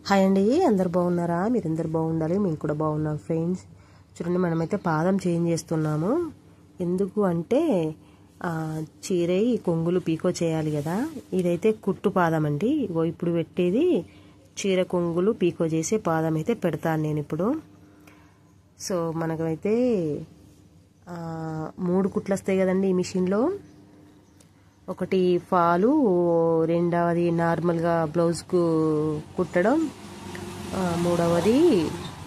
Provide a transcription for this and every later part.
Hi అండి, అందరు బాగున్నారా? మీరందరు బాగుండాలి, మేము కూడా బాగున్నాం ఫ్రెండ్స్. చూడండి, మనమైతే పాదం చేంజ్ చేస్తున్నాము. ఎందుకు అంటే చీర కొంగులు పీకో చేయాలి కదా. ఇదైతే కుట్టు పాదం అండి. ఇగో ఇప్పుడు పెట్టేది చీర కొంగులు పీకో చేసే పాదం అయితే పెడతాను నేను ఇప్పుడు. సో మనకైతే 3 కుట్లు వస్తాయి కదండి ఈ మిషన్లో. ఒకటి ఫాలు, రెండవది నార్మల్గా బ్లౌజ్కు కుట్టడం, మూడవది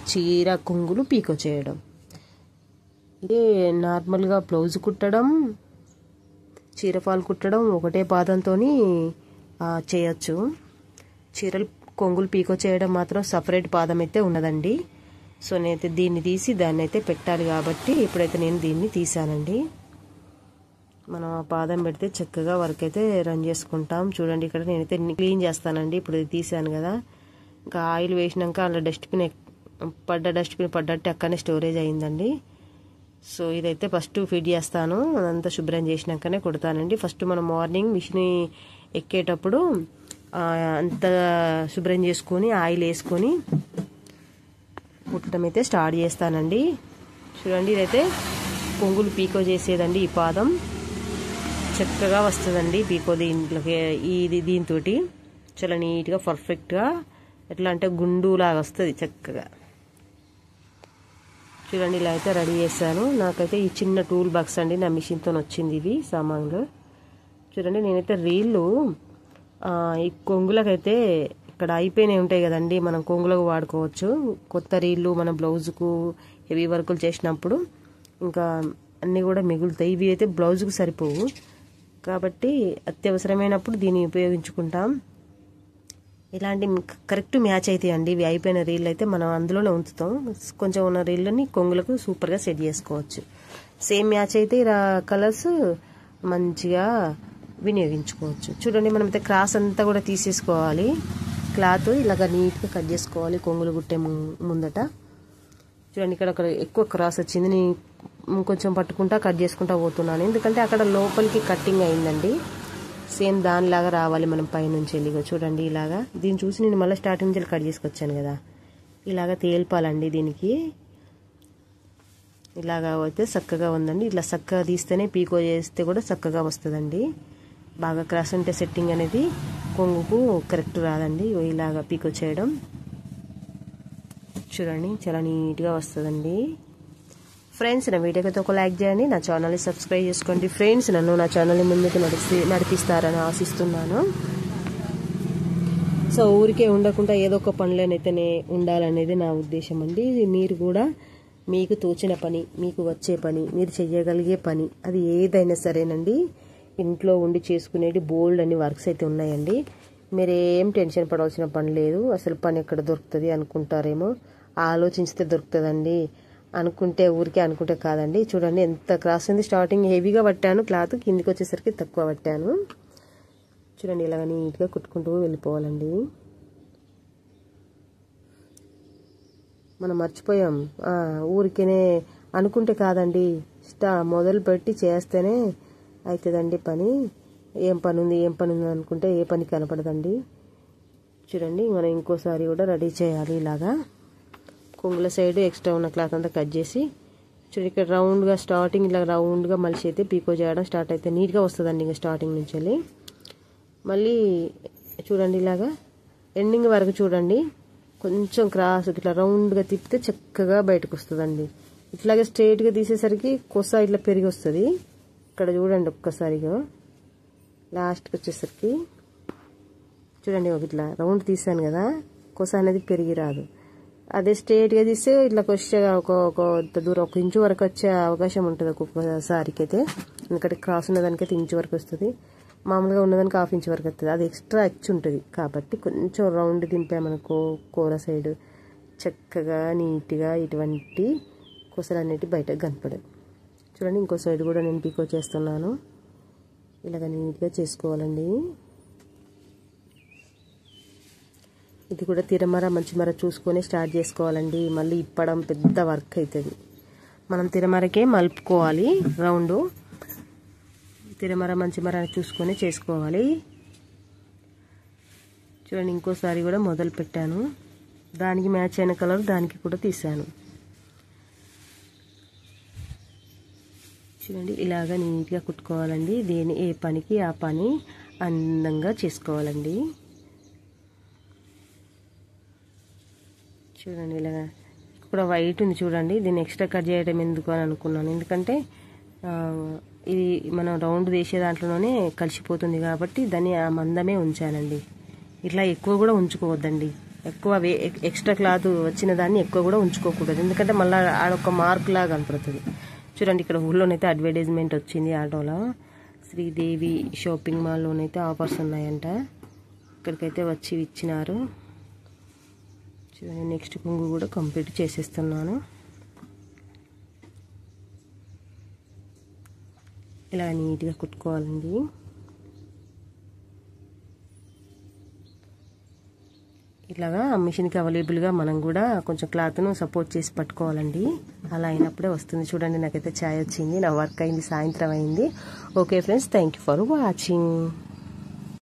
చీర కొంగులు పీకో చేయడం. ఇదే నార్మల్గా బ్లౌజ్ కుట్టడం, చీర ఫాల్ కుట్టడం ఒకటే పాదంతో చేయొచ్చు. చీరలు కొంగులు పీకో చేయడం మాత్రం సపరేట్ పాదం అయితే ఉన్నదండి. సో నేనైతే దీన్ని తీసి దాన్ని అయితే పెట్టాలి కాబట్టి ఇప్పుడైతే నేను దీన్ని తీసానండి. మనం ఆ పాదం పెడితే చక్కగా వర్క్ అయితే రన్ చేసుకుంటాం. చూడండి, ఇక్కడ నేనైతే క్లీన్ చేస్తానండి. ఇప్పుడు ఇది తీసాను కదా, ఇంకా ఆయిల్ వేసినాక అలా డస్ట్బిన్ పడ్డట్టు అక్కడనే స్టోరేజ్ అయిందండి. సో ఇదైతే ఫస్ట్ ఫిట్ చేస్తాను. అదంతా శుభ్రం చేసినాకనే కుడతానండి. ఫస్ట్ మనం మార్నింగ్ మిషన్ ఎక్కేటప్పుడు అంతా శుభ్రం చేసుకొని ఆయిల్ వేసుకొని కుట్టడం అయితే స్టార్ట్ చేస్తానండి. చూడండి, ఇదైతే కొంగులు పీకో చేసేదండి. ఈ పాదం చక్కగా వస్తుందండి పీకో దీంట్లోకి. దీంతో చాలా నీట్గా పర్ఫెక్ట్గా ఎట్లా అంటే గుండులాగా వస్తుంది చక్కగా. చూడండి, ఇలా అయితే రెడీ చేశాను. నాకైతే ఈ చిన్న టూల్ బాక్స్ అండి నా మిషన్తో వచ్చింది ఇవి సామాన్లు. చూడండి, నేనైతే రీళ్ళు ఈ కొంగులకైతే ఇక్కడ అయిపోయినవి ఉంటాయి కదండి, మనం కొంగులకు వాడుకోవచ్చు. కొత్త రీళ్ళు మన బ్లౌజుకు హెవీ వర్కులు చేసినప్పుడు ఇంకా అన్నీ కూడా మిగులుతాయి. ఇవి అయితే బ్లౌజుకు సరిపోవు కాబట్టి అత్యవసరమైనప్పుడు దీన్ని ఉపయోగించుకుంటాం. ఇలాంటి కరెక్ట్ మ్యాచ్ అవుతాయి అండి. ఇవి అయిపోయిన రీళ్ళు అయితే మనం అందులోనే ఉంచుతాం. కొంచెం ఉన్న రీళ్ళని కొంగులకు సూపర్గా సెట్ చేసుకోవచ్చు. సేమ్ మ్యాచ్ అయితే ఇలా కలర్స్ మంచిగా వినియోగించుకోవచ్చు. చూడండి, మనమైతే క్రాస్ అంతా కూడా తీసేసుకోవాలి. క్లాత్ ఇలాగ నీట్గా కట్ చేసుకోవాలి కొంగులు కుట్టే ముందట. చూడండి, ఇక్కడ ఎక్కువ క్రాస్ వచ్చింది. నేను కొంచెం పట్టుకుంటా కట్ చేసుకుంటా పోతున్నాను, ఎందుకంటే అక్కడ లోపలికి కట్టింగ్ అయిందండి. సేమ్ దానిలాగా రావాలి మనం పైనుంచి వెళ్ళి. చూడండి, ఇలాగా దీన్ని చూసి నేను మళ్ళీ స్టార్టింగ్ నుంచి కట్ చేసుకొచ్చాను కదా, ఇలాగా తేల్పాలండి దీనికి. ఇలాగా అయితే చక్కగా ఉందండి. ఇట్లా చక్కగా తీస్తేనే పీకో చేస్తే కూడా చక్కగా వస్తుందండి. బాగా క్రాస్ ఉంటే సెట్టింగ్ అనేది కొంగుకు కరెక్ట్ రాదండి. ఇలాగా పీకో చేయడం చూడండి చాలా నీట్గా వస్తుందండి. ఫ్రెండ్స్, నా వీడియోకి ఒక లైక్ చేయండి, నా ఛానల్ని సబ్స్క్రైబ్ చేసుకోండి. ఫ్రెండ్స్, నన్ను నా ఛానల్ని ముందుకు నడిపిస్తారని ఆశిస్తున్నాను. సో ఊరికే ఉండకుండా ఏదో ఒక పనులనైతేనే ఉండాలనేది నా ఉద్దేశం అండి. మీరు కూడా మీకు తోచిన పని, మీకు వచ్చే పని, మీరు చెయ్యగలిగే పని అది ఏదైనా సరేనండి, ఇంట్లో ఉండి చేసుకునేది బోల్డ్ అని వర్క్స్ అయితే ఉన్నాయండి. మీరేం టెన్షన్ పడవలసిన పని లేదు. అసలు పని ఎక్కడ దొరుకుతుంది అనుకుంటారేమో, ఆలోచిస్తే దొరుకుతుందండి. అనుకుంటే ఊరికే అనుకుంటే కాదండి. చూడండి ఎంత క్రాస్ ఉంది. స్టార్టింగ్ హెవీగా పట్టాను క్లాత్, కిందికి వచ్చేసరికి తక్కువ పట్టాను. చూడండి, ఇలాగ నీట్గా కుట్టుకుంటూ వెళ్ళిపోవాలండి. మనం మర్చిపోయాం, ఊరికేనే అనుకుంటే కాదండి, మొదలు పెట్టి చేస్తేనే అవుతుందండి పని. ఏం పని ఉంది అనుకుంటే ఏ పని కనపడదండి. చూడండి, మనం ఇంకోసారి కూడా రెడీ చేయాలి. ఇలాగా కొంగుల సైడ్ ఎక్స్ట్రా ఉన్న క్లాత్ అంతా కట్ చేసి చూడండి, ఇక్కడ రౌండ్గా స్టార్టింగ్ ఇలా రౌండ్గా మలిసి అయితే పీకో చేయడం స్టార్ట్ అయితే నీట్గా వస్తుందండి. ఇంకా స్టార్టింగ్ నుంచి వెళ్ళి మళ్ళీ చూడండి, ఇలాగా ఎండింగ్ వరకు చూడండి, కొంచెం క్రాస్ ఇట్లా రౌండ్గా తిప్పితే చక్కగా బయటకు వస్తుందండి. ఇట్లాగే స్ట్రైట్గా తీసేసరికి కొస ఇట్లా పెరిగి వస్తుంది. ఇక్కడ చూడండి ఒక్కసారిగా లాస్ట్కి వచ్చేసరికి చూడండి, ఇట్లా రౌండ్ తీసాను కదా, కొస అనేది పెరిగి రాదు. అదే స్ట్రైట్గా తీస్తే ఇట్లా కొద్దిగా ఒక దూరం 1 ఇంచు వరకు వచ్చే అవకాశం ఉంటుంది ఒక్కొక్కసారికి అయితే. ఎందుకంటే క్రాస్ ఉన్నదానికైతే ఇంచు వరకు వస్తుంది, మామూలుగా ఉన్నదానికి 1/2 ఇంచు వరకు వస్తుంది. అది ఎక్స్ట్రా వచ్చి ఉంటుంది కాబట్టి కొంచెం రౌండ్ దింపామనుకో కూర సైడ్ చక్కగా నీట్గా ఇటువంటి కొసలు అనేవి బయటకు కనపడదు. చూడండి, ఇంకో సైడ్ కూడా నేను పీకో చేస్తున్నాను. ఇలాగ నీట్గా చేసుకోవాలండి. ఇది కూడా తిరమర మంచిమర చూసుకొని స్టార్ట్ చేసుకోవాలండి. మళ్ళీ ఇప్పడం పెద్ద వర్క్ అవుతుంది. మనం తిరమరకే మలుపుకోవాలి రౌండ్. తిరమర మంచిమర చూసుకొని చేసుకోవాలి. చూడండి ఇంకోసారి కూడా మొదలు పెట్టాను. దానికి మ్యాచ్ అయిన కలర్ దానికి కూడా తీసాను. చూడండి ఇలాగా నీట్గా కుట్టుకోవాలండి. ఏ పనికి ఆ పని అందంగా చేసుకోవాలండి. చూడండి ఇలాగా ఇక్కడ వైట్ ఉంది చూడండి, దీన్ని ఎక్స్ట్రా కట్ చేయడం ఎందుకు అని అనుకున్నాను. ఎందుకంటే ఇది మనం రౌండ్ వేసే దాంట్లోనే కలిసిపోతుంది కాబట్టి దాన్ని ఆ మందమే ఉంచానండి. ఇట్లా ఎక్కువ కూడా ఉంచుకోవద్దండి. ఎక్కువ ఎక్స్ట్రా క్లాత్ వచ్చిన దాన్ని ఎక్కువ కూడా ఉంచుకోకూడదు, ఎందుకంటే మళ్ళీ ఆడొక మార్క్ లాగా కనపడుతుంది. చూడండి ఇక్కడ ఊళ్ళోనైతే అడ్వర్టైజ్మెంట్ వచ్చింది ఆటోలో. శ్రీదేవి షాపింగ్ మాల్లోనైతే ఆఫర్స్ ఉన్నాయంట. ఇక్కడికైతే వచ్చి ఇచ్చినారు. చూడండి నెక్స్ట్ కొంగు కూడా కంప్లీట్ చేసేస్తున్నాను. ఇలా నీట్గా కుట్టుకోవాలండి. ఇలాగా మిషన్కి అవైలబుల్గా మనం కూడా కొంచెం క్లాత్ను సపోర్ట్ చేసి పట్టుకోవాలండి. అలా అయినప్పుడే వస్తుంది. చూడండి నాకైతే ఛాయ్ వచ్చింది, నా వర్క్ అయింది, సాయంత్రం అయింది. Okay friends, thank you for watching.